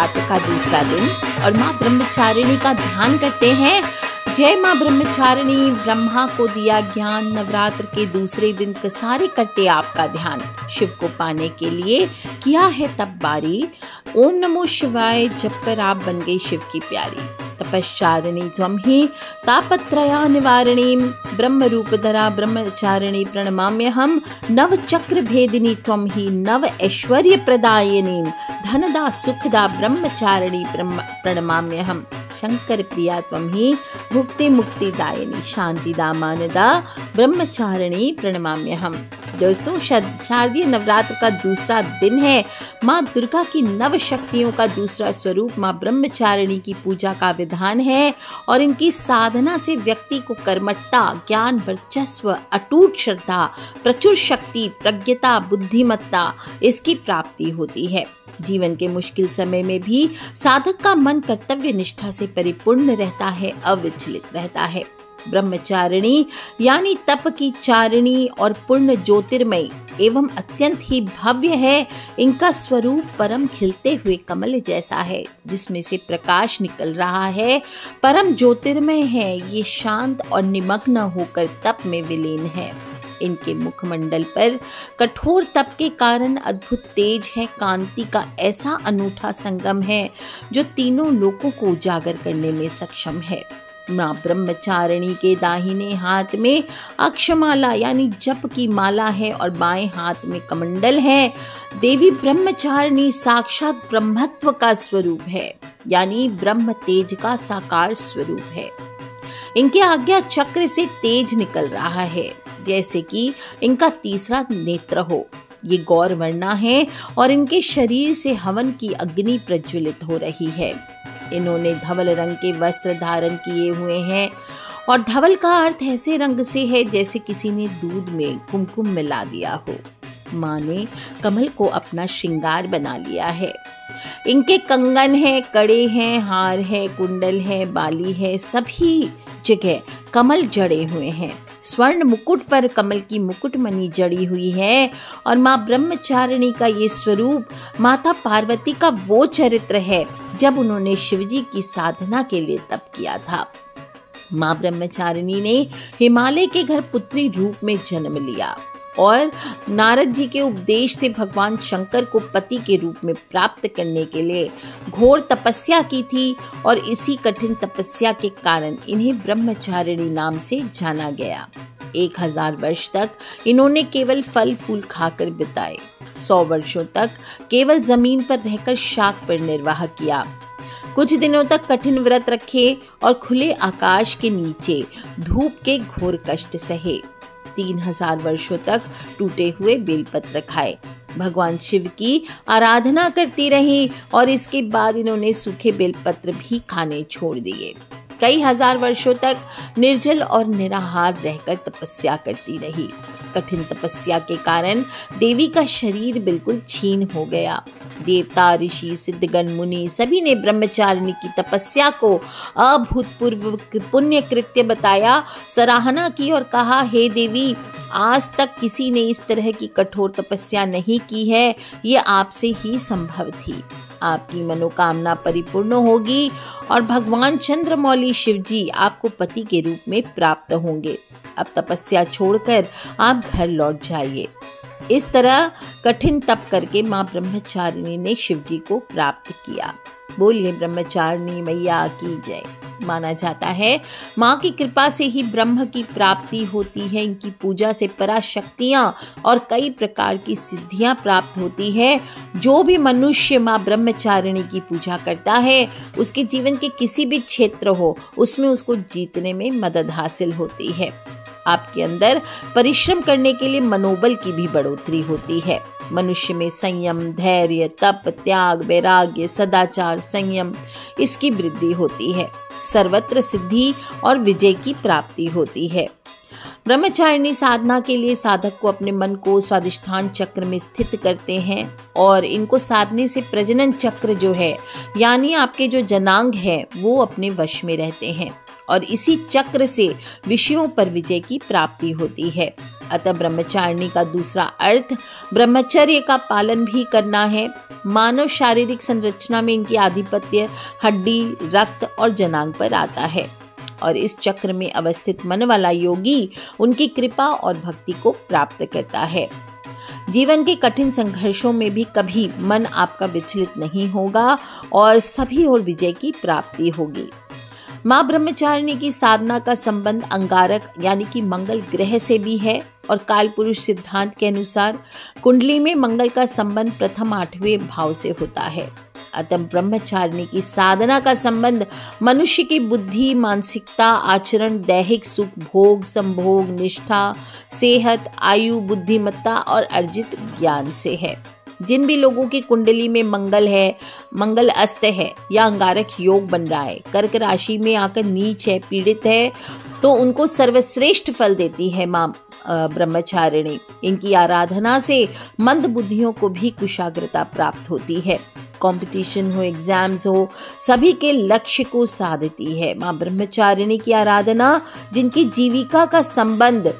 नवरात्र का दूसरा दिन और माँ ब्रह्मचारिणी का ध्यान करते हैं। जय माँ ब्रह्मचारिणी, ब्रह्मा को दिया ज्ञान, नवरात्र के दूसरे दिन सारे करते आपका ध्यान। शिव को पाने के लिए किया है तब बारी, ओम नमो शिवाय जप कर आप बन गई शिव की प्यारी। तपश्चारिणी त्वं ही तापत्रया निवारिणी, ब्रह्म रूपधरा ब्रह्मचारिणी प्रणमाम्यहम्। नव चक्र भेदिनी त्वं ही नव ऐश्वर्य प्रदायिनी, धनदा सुखदा ब्रह्मचारिणी प्रणमाम्यहम्। शंकर प्रिया त्वं ही भुक्ति मुक्ति दायिनी, शांतिदा मानदा ब्रह्मचारिणी प्रणमाम्यहम्। दोस्तों, शारदीय नवरात्र का दूसरा दिन है। माँ दुर्गा की नव शक्तियों का दूसरा स्वरूप माँ ब्रह्मचारिणी की पूजा का विधान है और इनकी साधना से व्यक्ति को कर्मठता, ज्ञान, वर्चस्व, अटूट श्रद्धा, प्रचुर शक्ति, प्रज्ञता, बुद्धिमत्ता इसकी प्राप्ति होती है। जीवन के मुश्किल समय में भी साधक का मन कर्तव्य निष्ठा से परिपूर्ण रहता है, अविचलित रहता है। ब्रह्मचारिणी यानी तप की चारिणी और पूर्ण ज्योतिर्मय एवं अत्यंत ही भव्य है। इनका स्वरूप परम खिलते हुए कमल जैसा है जिसमें से प्रकाश निकल रहा है, परम ज्योतिर्मय है। ये शांत और निमग्न होकर तप में विलीन है। इनके मुखमंडल पर कठोर तप के कारण अद्भुत तेज है, कांति का ऐसा अनूठा संगम है जो तीनों लोकों को उजागर करने में सक्षम है। माँ ब्रह्मचारिणी के दाहिने हाथ में अक्षमाला यानी जप की माला है और बाएं हाथ में कमंडल है। देवी ब्रह्मचारिणी साक्षात ब्रह्मत्व का स्वरूप है यानी ब्रह्म तेज का साकार स्वरूप है। इनके आज्ञा चक्र से तेज निकल रहा है जैसे कि इनका तीसरा नेत्र हो। ये गौर वर्णा है और इनके शरीर से हवन की अग्नि प्रज्वलित हो रही है। इन्होंने धवल रंग के वस्त्र धारण किए हुए हैं और धवल का अर्थ ऐसे रंग से है जैसे किसी ने दूध में कुमकुम मिला दिया हो। माँ ने कमल को अपना श्रृंगार बना लिया है। इनके कंगन है, कड़े हैं, हार है, कुंडल है, बाली है, सभी जगह कमल जड़े हुए हैं। स्वर्ण मुकुट पर कमल की मुकुटमणि जड़ी हुई है और माँ ब्रह्मचारिणी का ये स्वरूप माता पार्वती का वो चरित्र है जब उन्होंने शिवजी की साधना के लिए तप किया था। माँ ब्रह्मचारिणी ने हिमालय के घर पुत्री रूप में जन्म लिया और नारद जी के उपदेश से भगवान शंकर को पति के रूप में प्राप्त करने के लिए घोर तपस्या की थी और इसी कठिन तपस्या के कारण इन्हें ब्रह्मचारिणी नाम से जाना गया। 1000 वर्ष तक इन्होंने केवल फल फूल खाकर बिताए। 100 वर्षों तक केवल जमीन पर रहकर शाक पर निर्वाह किया। कुछ दिनों तक कठिन व्रत रखे और खुले आकाश के नीचे धूप के घोर कष्ट सहे। 3000 वर्षों तक टूटे हुए बेलपत्र खाए। भगवान शिव की आराधना करती रही और इसके बाद इन्होंने सूखे बेलपत्र भी खाने छोड़ दिए। कई हजार वर्षों तक निर्जल और निराहार रहकर तपस्या करती रही। कठिन तपस्या के कारण देवी का शरीर बिल्कुल क्षीण हो गया। देवता, ऋषि, सिद्धगण, मुनि सभी ने ब्रह्मचारिणी की तपस्या को अभूतपूर्व पुण्य कृत्य बताया, सराहना की और कहा, हे देवी, आज तक किसी ने इस तरह की कठोर तपस्या नहीं की है। ये आपसे ही संभव थी। आपकी मनोकामना परिपूर्ण होगी और भगवान चंद्रमौली शिवजी आपको पति के रूप में प्राप्त होंगे। अब तपस्या छोड़कर आप घर लौट जाइए। इस तरह कठिन तप करके माँ ब्रह्मचारिणी ने शिवजी को प्राप्त किया। बोलिए ब्रह्मचारिणी मैया की जय। माना जाता है माँ की कृपा से ही ब्रह्म की प्राप्ति होती है। इनकी पूजा से पराशक्तियाँ और कई प्रकार की सिद्धियाँ प्राप्त होती है। जो भी मनुष्य माँ ब्रह्मचारिणी की पूजा करता है उसके जीवन के किसी भी क्षेत्र हो उसमें उसको जीतने में मदद हासिल होती है। आपके अंदर परिश्रम करने के लिए मनोबल की भी बढ़ोतरी होती है। मनुष्य में संयम, धैर्य, तप, त्याग, वैराग्य, सदाचार, संयम इसकी वृद्धि होती है। सर्वत्र सिद्धि और विजय की प्राप्ति होती है। ब्रह्मचारिणी साधना के लिए साधक को अपने मन को स्वादिष्ठान चक्र में स्थित करते हैं और इनको साधने से प्रजनन चक्र जो है यानी आपके जो जनांग है वो अपने वश में रहते हैं और इसी चक्र से विषयों पर विजय की प्राप्ति होती है। अतः ब्रह्मचारिणी का दूसरा अर्थ ब्रह्मचर्य का पालन भी करना है। मानव शारीरिक संरचना में इनकी आधिपत्य हड्डी, रक्त और जनांग पर आता है और इस चक्र में अवस्थित मन वाला योगी उनकी कृपा और भक्ति को प्राप्त करता है। जीवन के कठिन संघर्षों में भी कभी मन आपका विचलित नहीं होगा और सभी ओर विजय की प्राप्ति होगी। माँ ब्रह्मचारिणी की साधना का संबंध अंगारक यानी कि मंगल ग्रह से भी है और काल पुरुष सिद्धांत के अनुसार कुंडली में मंगल का संबंध प्रथम 8वें भाव से होता है। अतः ब्रह्मचारिणी की साधना का संबंध मनुष्य की बुद्धि, मानसिकता, आचरण, दैहिक सुख, भोग, संभोग, निष्ठा, सेहत, आयु, बुद्धिमत्ता और अर्जित ज्ञान से है। जिन भी लोगों की कुंडली में मंगल है, मंगल अस्त है या अंगारक योग बन रहा है, कर्क राशि में आकर नीच है, पीड़ित है, तो उनको सर्वश्रेष्ठ फल देती है माँ ब्रह्मचारिणी। इनकी आराधना से मंद बुद्धियों को भी कुशाग्रता प्राप्त होती है। कंपटीशन हो, एग्जाम्स हो, सभी के लक्ष्य को साधती है। माँ ब्रह्मचारिणी की आराधना जिनकी जीविका का संबंध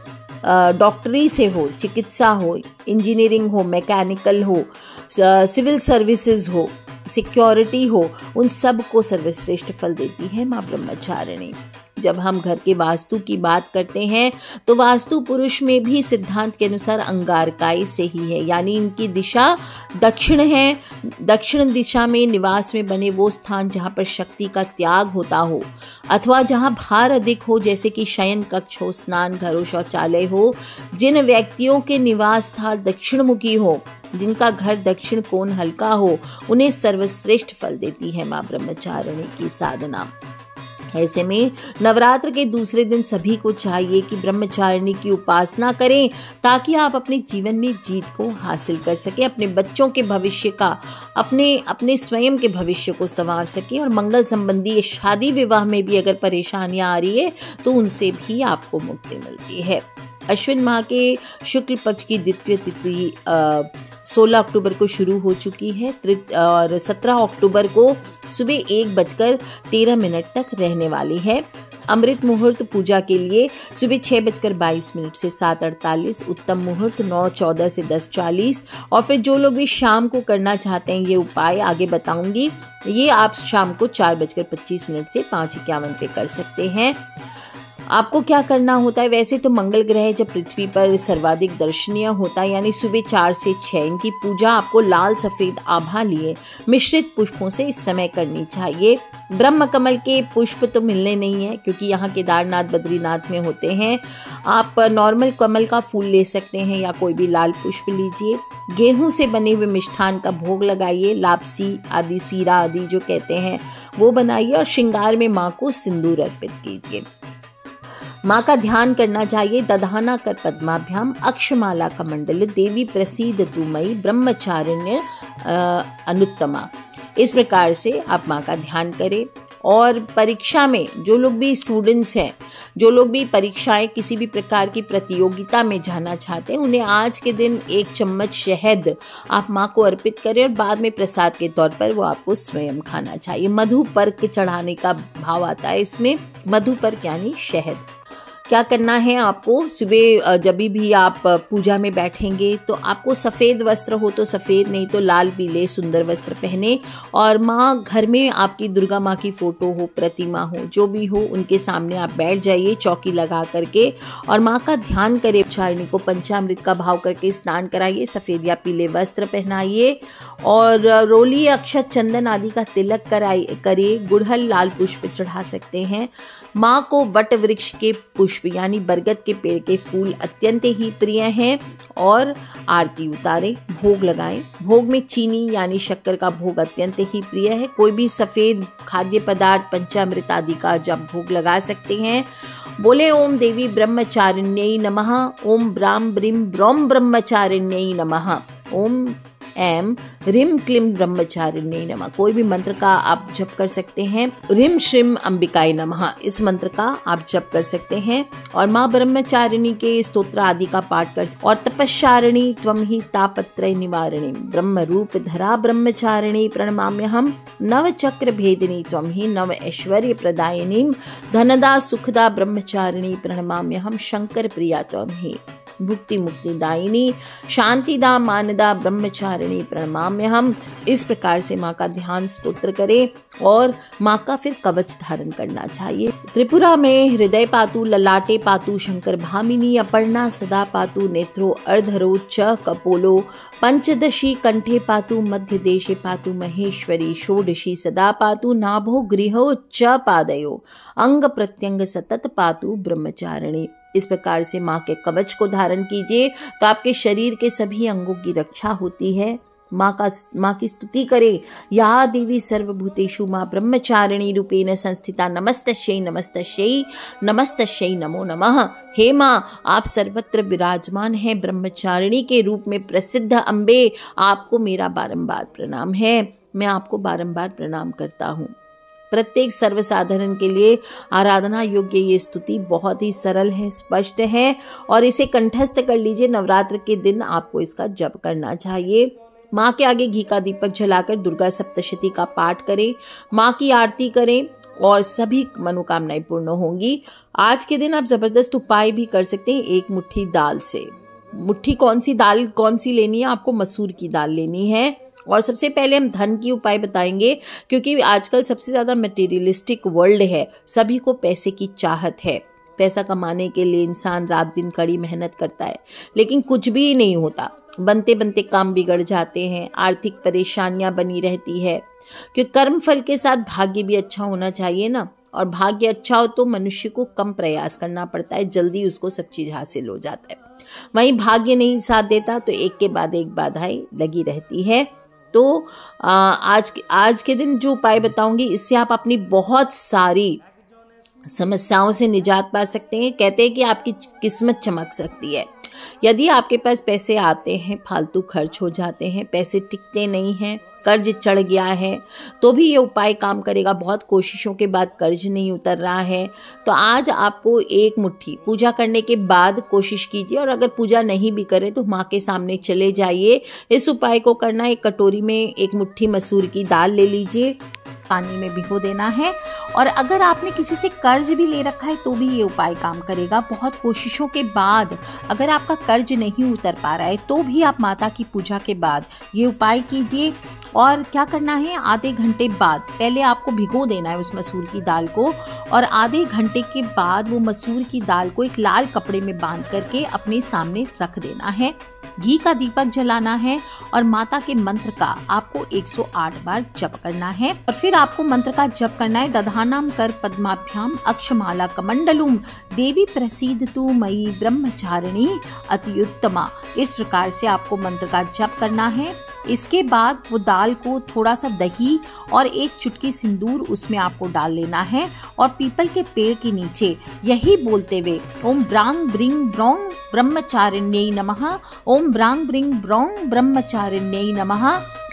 डॉक्टरी से हो, चिकित्सा हो, इंजीनियरिंग हो, मैकेनिकल हो, सिविल सर्विसेज हो, सिक्योरिटी हो, उन सब को सर्वश्रेष्ठ फल देती है माँ ब्रह्मचारिणी। जब हम घर के वास्तु की बात करते हैं तो वास्तु पुरुष में भी सिद्धांत के अनुसार अंगारकाई से ही है, यानी इनकी दिशा दक्षिण है। दक्षिण दिशा में निवास में बने वो स्थान जहाँ पर शक्ति का त्याग होता हो अथवा जहाँ भार अधिक हो, जैसे कि शयन कक्ष हो, स्नान घर हो, शौचालय हो, जिन व्यक्तियों के निवास स्थल दक्षिण मुखी हो, जिनका घर दक्षिण कोण हल्का हो, उन्हें सर्वश्रेष्ठ फल देती है माँ ब्रह्मचारिणी की साधना। ऐसे में नवरात्र के दूसरे दिन सभी को चाहिए कि ब्रह्मचारिणी की उपासना करें ताकि आप अपने जीवन में जीत को हासिल कर सके, अपने बच्चों के भविष्य का, अपने स्वयं के भविष्य को संवार सके और मंगल संबंधी शादी विवाह में भी अगर परेशानियां आ रही है तो उनसे भी आपको मुक्ति मिलती है। अश्विन माह के शुक्ल पक्ष की द्वितीय तिथि 16 अक्टूबर को शुरू हो चुकी है और 17 अक्टूबर को सुबह 1:13 तक रहने वाली है। अमृत मुहूर्त पूजा के लिए सुबह 6:22 से 7:48, उत्तम मुहूर्त 9:14 से 10:40 और फिर जो लोग भी शाम को करना चाहते हैं ये उपाय आगे बताऊंगी, ये आप शाम को 4:25 से 5:51 पे कर सकते हैं। आपको क्या करना होता है, वैसे तो मंगल ग्रह जब पृथ्वी पर सर्वाधिक दर्शनीय होता है यानी सुबह 4 से 6, इनकी पूजा आपको लाल सफेद आभा लिए मिश्रित पुष्पों से इस समय करनी चाहिए। ब्रह्म कमल के पुष्प तो मिलने नहीं है क्योंकि यहाँ केदारनाथ बद्रीनाथ में होते हैं। आप नॉर्मल कमल का फूल ले सकते हैं या कोई भी लाल पुष्प लीजिए। गेहूं से बने हुए मिष्ठान का भोग लगाइए, लापसी आदि, सीरा आदि जो कहते हैं वो बनाइए और श्रृंगार में माँ को सिंदूर अर्पित कीजिए। माँ का ध्यान करना चाहिए। दधाना कर पद्माभ्याम अक्षमाला कमंडल देवी प्रसीद तु मयि ब्रह्मचारिण्य अनुत्तमा। इस प्रकार से आप माँ का ध्यान करें। और परीक्षा में जो लोग भी स्टूडेंट्स हैं, जो लोग भी परीक्षाएं किसी भी प्रकार की प्रतियोगिता में जाना चाहते हैं, उन्हें आज के दिन 1 चम्मच शहद आप माँ को अर्पित करें और बाद में प्रसाद के तौर पर वो आपको स्वयं खाना चाहिए। मधु पर्क चढ़ाने का भाव आता है इसमें। मधु पर्क यानी शहद। क्या करना है आपको, सुबह जब भी आप पूजा में बैठेंगे तो आपको सफ़ेद वस्त्र हो तो सफ़ेद, नहीं तो लाल पीले सुंदर वस्त्र पहने और माँ घर में आपकी दुर्गा माँ की फोटो हो, प्रतिमा हो, जो भी हो, उनके सामने आप बैठ जाइए चौकी लगा करके और माँ का ध्यान करें। ब्रह्मचारिणी को पंचामृत का भाव करके स्नान कराइए, सफ़ेद या पीले वस्त्र पहनाइए और रोली, अक्षत, चंदन आदि का तिलक करिए। गुड़हल लाल पुष्प चढ़ा सकते हैं। माँ को वट वृक्ष के पुष्प यानी बरगद के पेड़ के फूल अत्यंत ही प्रिय हैं और आरती उतारें, भोग लगाएं। भोग में चीनी यानी शक्कर का भोग अत्यंत ही प्रिय है। कोई भी सफेद खाद्य पदार्थ, पंचामृत आदि का जब भोग लगा सकते हैं। बोले ओम देवी ब्रह्मचारिण्यै नमः, ओम ब्राम ब्रीम ब्रह्म ब्रह्मचारिण्यै नमः, ओम एम रिम क्लीम ब्रह्मचारिण्यै नमः। कोई भी मंत्र का आप जप कर सकते हैं। रिम श्रीम अंबिकाय नमः, इस मंत्र का आप जप कर सकते हैं और माँ ब्रह्मचारिणी के स्तोत्र आदि का पाठ कर। और तपश्चारिणी त्वं ही तापत्रय निवारिणी ब्रह्म रूप धरा ब्रह्मचारिणी प्रणमाम्यहम्। नव चक्र भेदिनी त्वं ही नव ऐश्वर्य प्रदायिनी धनदा सुखदा ब्रह्मचारिणी प्रणमाम्यहम्। शंकर प्रिया त्वं ही। भुक्ति मुक्ति दायिनी शांतिदा मानदा ब्रह्मचारिणी प्रणमाम्यहम्। इस प्रकार से माँ का ध्यान स्तोत्र करें और माँ का फिर कवच धारण करना चाहिए। त्रिपुरा में हृदय पातु ललाटे पातु शंकर भामिनी अपर्णा सदा पातु नेत्रो अर्धरो च कपोलो पंचदशी कंठे पातु मध्य देशे पातु महेश्वरी षोडशी सदा पातु नाभो गृहो च पादयो अंग प्रत्यंग सतत पातु ब्रह्मचारिणी। इस प्रकार से माँ के कवच को धारण कीजिए तो आपके शरीर के सभी अंगों की रक्षा होती है। माँ की स्तुति करें। या देवी सर्वभूतेषु माँ ब्रह्मचारिणी रूपेण संस्थिता नमस्तस्यै नमस्तस्यै नमस्तस्यै नमो नमः। हे माँ, आप सर्वत्र विराजमान हैं, ब्रह्मचारिणी के रूप में प्रसिद्ध अम्बे, आपको मेरा बारंबार प्रणाम है। मैं आपको बारंबार प्रणाम करता हूँ। प्रत्येक सर्वसाधारण के लिए आराधना योग्य ये स्तुति बहुत ही सरल है, स्पष्ट है और इसे कंठस्थ कर लीजिए। नवरात्र के दिन आपको इसका जप करना चाहिए। माँ के आगे घी का दीपक जलाकर दुर्गा सप्तशती का पाठ करें, माँ की आरती करें और सभी मनोकामनाएं पूर्ण होंगी। आज के दिन आप जबरदस्त उपाय भी कर सकते हैं। एक मुट्ठी दाल से, मुट्ठी कौन सी लेनी है? आपको मसूर की दाल लेनी है। और सबसे पहले हम धन की उपाय बताएंगे, क्योंकि आजकल सबसे ज्यादा मटेरियलिस्टिक वर्ल्ड है, सभी को पैसे की चाहत है। पैसा कमाने के लिए इंसान रात दिन कड़ी मेहनत करता है, लेकिन कुछ भी नहीं होता। बनते बनते काम बिगड़ जाते हैं, आर्थिक परेशानियां बनी रहती है। क्योंकि कर्म फल के साथ भाग्य भी अच्छा होना चाहिए ना, और भाग्य अच्छा हो तो मनुष्य को कम प्रयास करना पड़ता है, जल्दी उसको सब चीज हासिल हो जाता है। वहीं भाग्य नहीं साथ देता तो एक के बाद एक बाधाएं लगी रहती है। तो आज के दिन जो उपाय बताऊंगी, इससे आप अपनी बहुत सारी समस्याओं से निजात पा सकते हैं। कहते हैं कि आपकी किस्मत चमक सकती है। यदि आपके पास पैसे आते हैं, फालतू खर्च हो जाते हैं, पैसे टिकते नहीं हैं, कर्ज चढ़ गया है, तो भी ये उपाय काम करेगा। बहुत कोशिशों के बाद कर्ज नहीं उतर रहा है, तो आज आपको एक मुट्ठी पूजा करने के बाद कोशिश कीजिए। और अगर पूजा नहीं भी करे तो माँ के सामने चले जाइए। इस उपाय को करना, एक कटोरी में एक मुट्ठी मसूर की दाल ले लीजिए, पानी में भिगो देना है। और अगर आपने किसी से कर्ज भी ले रखा है तो भी ये उपाय काम करेगा। बहुत कोशिशों के बाद अगर आपका कर्ज नहीं उतर पा रहा है तो भी आप माता की पूजा के बाद ये उपाय कीजिए। और क्या करना है, आधे घंटे बाद पहले आपको भिगो देना है उस मसूर की दाल को, और आधे घंटे के बाद वो मसूर की दाल को एक लाल कपड़े में बांध करके अपने सामने रख देना है। घी का दीपक जलाना है और माता के मंत्र का आपको 108 बार जप करना है। और फिर आपको मंत्र का जप करना है, दधानाम कर पद्माभ्याम अक्षमाला कमंडलुम देवी प्रसीदतु मयि ब्रह्मचारिणी अत्युत्तमा। इस प्रकार से आपको मंत्र का जप करना है। इसके बाद वो दाल को थोड़ा सा दही और एक चुटकी सिंदूर उसमें आपको डाल लेना है, और पीपल के पेड़ के नीचे यही बोलते हुए ओम ब्रांग ब्रिंग ब्रोंग ब्रह्मचारिण्यै नमः, ओम ब्रांग ब्रिंग ब्रोंग ब्रह्मचारिण्यै नमः,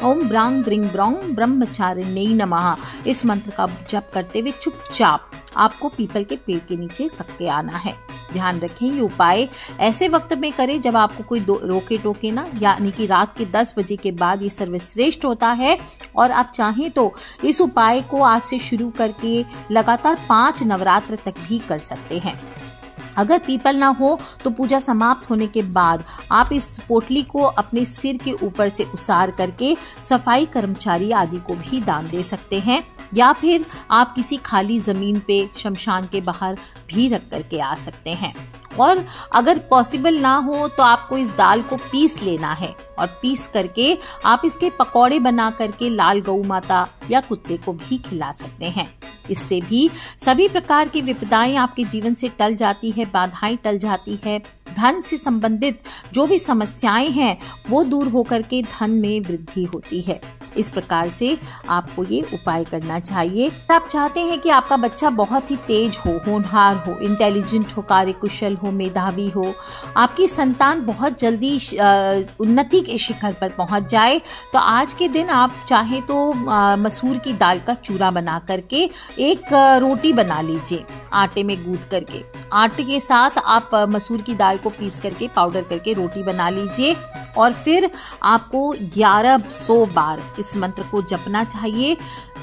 ओम ब्रांग ब्रिंग ब्रोंग ब्रह्मचारिण्यै नमः, इस मंत्र का जप करते हुए चुपचाप आपको पीपल के पेड़ के नीचे रख के आना है। ध्यान रखें, ये उपाय ऐसे वक्त में करें जब आपको कोई रोके टोके ना, यानी कि रात के 10 बजे के बाद ये सर्वश्रेष्ठ होता है। और आप चाहें तो इस उपाय को आज से शुरू करके लगातार 5 नवरात्र तक भी कर सकते हैं। अगर पीपल ना हो तो पूजा समाप्त होने के बाद आप इस पोटली को अपने सिर के ऊपर से उसार करके सफाई कर्मचारी आदि को भी दान दे सकते हैं, या फिर आप किसी खाली जमीन पे शमशान के बाहर भी रख करके आ सकते हैं। और अगर पॉसिबल ना हो तो आपको इस दाल को पीस लेना है, और पीस करके आप इसके पकौड़े बना करके लाल गौ माता या कुत्ते को भी खिला सकते हैं। इससे भी सभी प्रकार की विपदाएं आपके जीवन से टल जाती है, बाधाएं टल जाती है। धन से संबंधित जो भी समस्याएं हैं वो दूर होकर के धन में वृद्धि होती है। इस प्रकार से आपको ये उपाय करना चाहिए। आप चाहते हैं कि आपका बच्चा बहुत ही तेज हो, होनहार हो, इंटेलिजेंट हो, कार्यकुशल हो, मेधावी हो, आपकी संतान बहुत जल्दी उन्नति के शिखर पर पहुंच जाए, तो आज के दिन आप चाहे तो मसूर की दाल का चूरा बना करके एक रोटी बना लीजिए, आटे में गूंथ करके। आटे के साथ आप मसूर की दाल को पीस करके पाउडर करके रोटी बना लीजिए, और फिर आपको 1100 बार इस मंत्र को जपना चाहिए।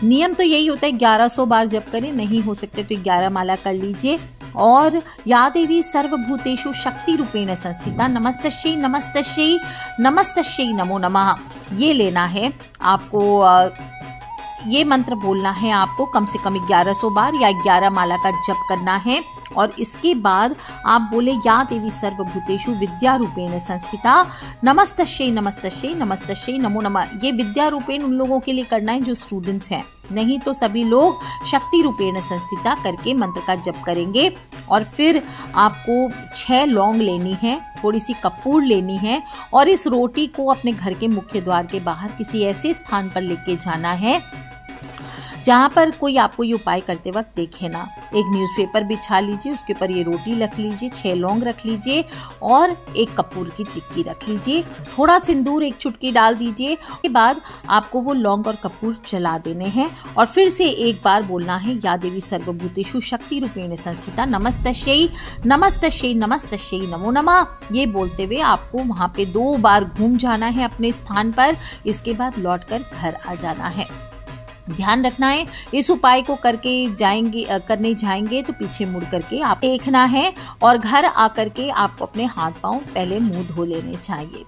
नियम तो यही होता है 1100 बार जप करें, नहीं हो सकते तो 11 माला कर लीजिए। और या देवी सर्वभूतेषु शक्ति रूपेण संस्थिता नमस्तस्यै नमस्तस्यै नमस्तस्यै नमो नमः। ये लेना है आपको, ये मंत्र बोलना है आपको कम से कम 1100 बार या 11 माला का जप करना है। और इसके बाद आप बोले या देवी सर्वभूतेषु विद्या रूपेण संस्थिता नमस्तस्यै नमस्तस्यै नमस्तस्यै नमो नमः। ये विद्या रूपेण उन लोगों के लिए करना है जो स्टूडेंट्स हैं, नहीं तो सभी लोग शक्ति रूपेण संस्थिता करके मंत्र का जप करेंगे। और फिर आपको 6 लौंग लेनी है, थोड़ी सी कपूर लेनी है और इस रोटी को अपने घर के मुख्य द्वार के बाहर किसी ऐसे स्थान पर लेके जाना है जहां पर कोई आपको ये उपाय करते वक्त देखे ना। एक न्यूज़पेपर बिछा लीजिए, उसके ऊपर ये रोटी रख लीजिए, 6 लौंग रख लीजिए और एक कपूर की टिक्की रख लीजिए, थोड़ा सिंदूर 1 चुटकी डाल दीजिए। के बाद आपको वो लौंग और कपूर जला देने हैं और फिर से एक बार बोलना है या देवी सर्वभूतेषु शक्ति रूपेण संस्थिता नमस्तस्यै नमस्तस्यै नमस्तस्यै नमो नमः। ये बोलते हुए आपको वहां पे 2 बार घूम जाना है अपने स्थान पर। इसके बाद लौटकर घर आ जाना है। ध्यान रखना है, इस उपाय को करने जाएंगे तो पीछे मुड़ करके आप देखना है और घर आकर के आपको अपने हाथ पांव पहले मुंह धो लेने चाहिए।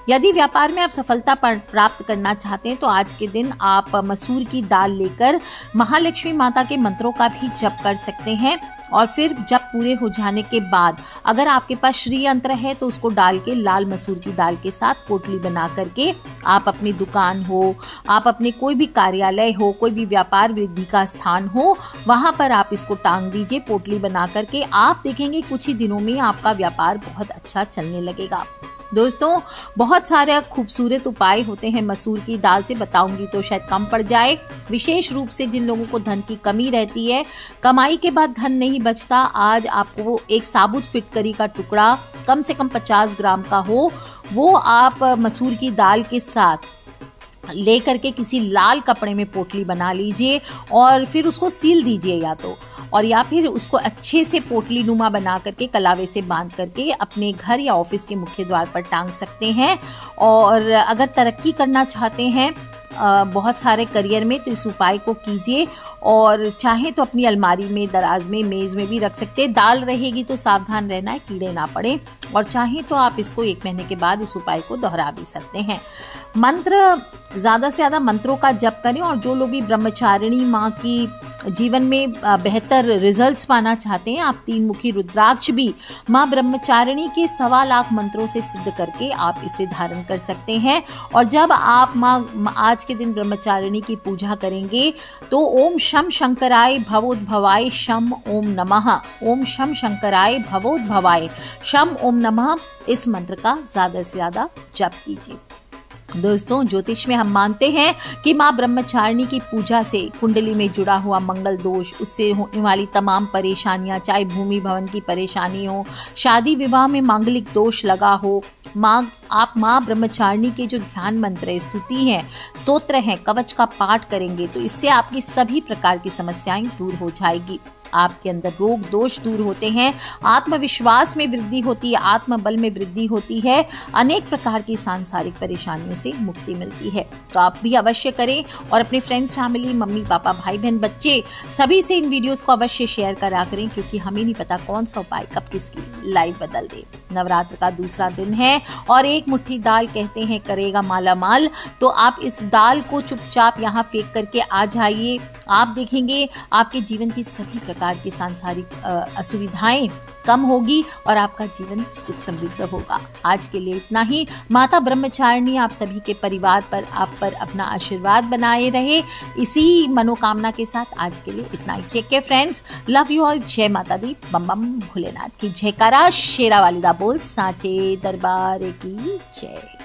यदि व्यापार में आप सफलता प्राप्त करना चाहते हैं तो आज के दिन आप मसूर की दाल लेकर महालक्ष्मी माता के मंत्रों का भी जप कर सकते हैं। और फिर जप पूरे हो जाने के बाद अगर आपके पास श्री यंत्र है तो उसको डाल के लाल मसूर की दाल के साथ पोटली बना करके आप अपनी दुकान हो, आप अपने कोई भी कार्यालय हो, कोई भी व्यापार वृद्धि का स्थान हो, वहां पर आप इसको टांग दीजिए पोटली बना करके। आप देखेंगे कुछ ही दिनों में आपका व्यापार बहुत अच्छा चलने लगेगा। दोस्तों, बहुत सारे खूबसूरत उपाय होते हैं मसूर की दाल से, बताऊंगी तो शायद कम पड़ जाए। विशेष रूप से जिन लोगों को धन की कमी रहती है, कमाई के बाद धन नहीं बचता, आज आपको एक साबुत फिटकरी का टुकड़ा कम से कम 50 ग्राम का हो, वो आप मसूर की दाल के साथ ले करके किसी लाल कपड़े में पोटली बना लीजिए और फिर उसको सील दीजिए या फिर उसको अच्छे से पोटली नुमा बना करके कलावे से बांध करके अपने घर या ऑफिस के मुख्य द्वार पर टांग सकते हैं। और अगर तरक्की करना चाहते हैं बहुत सारे करियर में तो इस उपाय को कीजिए और चाहे तो अपनी अलमारी में, दराज में, मेज में भी रख सकते हैं। दाल रहेगी तो सावधान रहना है कीड़े ना पड़े। और चाहे तो आप इसको 1 महीने के बाद इस उपाय को दोहरा भी सकते हैं। मंत्र ज्यादा से ज्यादा मंत्रों का जप करें और जो लोग भी ब्रह्मचारिणी माँ की जीवन में बेहतर रिजल्ट्स पाना चाहते हैं, आप 3 मुखी रुद्राक्ष भी माँ ब्रह्मचारिणी के 1.25 लाख मंत्रों से सिद्ध करके आप इसे धारण कर सकते हैं। और जब आप माँ आज के दिन ब्रह्मचारिणी की पूजा करेंगे तो ओम शम शंकराय भवोद्भवाय शम ओम नमः, ओम शम शंकराय भवोद्भवाय शम ओम नमः, इस मंत्र का ज्यादा से ज्यादा जप कीजिए। दोस्तों, ज्योतिष में हम मानते हैं कि माँ ब्रह्मचारिणी की पूजा से कुंडली में जुड़ा हुआ मंगल दोष, उससे होने वाली तमाम परेशानियां, चाहे भूमि भवन की परेशानी हो, शादी विवाह में मांगलिक दोष लगा हो, आप माँ ब्रह्मचारिणी के जो ध्यान मंत्र है, स्तुति है, स्तोत्र है, कवच का पाठ करेंगे तो इससे आपकी सभी प्रकार की समस्याएं दूर हो जाएगी। आपके अंदर रोग दोष दूर होते हैं, आत्मविश्वास में वृद्धि होती है, आत्मबल में वृद्धि होती है, अनेक प्रकार की सांसारिक परेशानियों से मुक्ति मिलती है। तो आप भी अवश्य करें और अपने फ्रेंड्स, फैमिली, मम्मी पापा, भाई बहन, बच्चे सभी से इन वीडियोस को अवश्य शेयर करा करें, क्योंकि हमें नहीं पता कौन सा उपाय कब किसकी लाइफ बदल दे। नवरात्र का दूसरा दिन है और 1 मुट्ठी दाल कहते हैं करेगा माला माल। तो आप इस दाल को चुपचाप यहाँ फेंक करके आ जाइए। आप देखेंगे आपके जीवन की सभी प्रकार की सांसारिक असुविधाएं कम होगी और आपका जीवन सुख समृद्ध होगा। आज के लिए इतना ही। माता ब्रह्मचारिणी आप सभी के परिवार पर, आप पर अपना आशीर्वाद बनाए रहे, इसी मनोकामना के साथ आज के लिए इतना ही। Take care friends, love you all. जय माता दी, बम बम भोलेनाथ की जयकारा, शेरा वाली दा बोल, साचे दरबार की जय।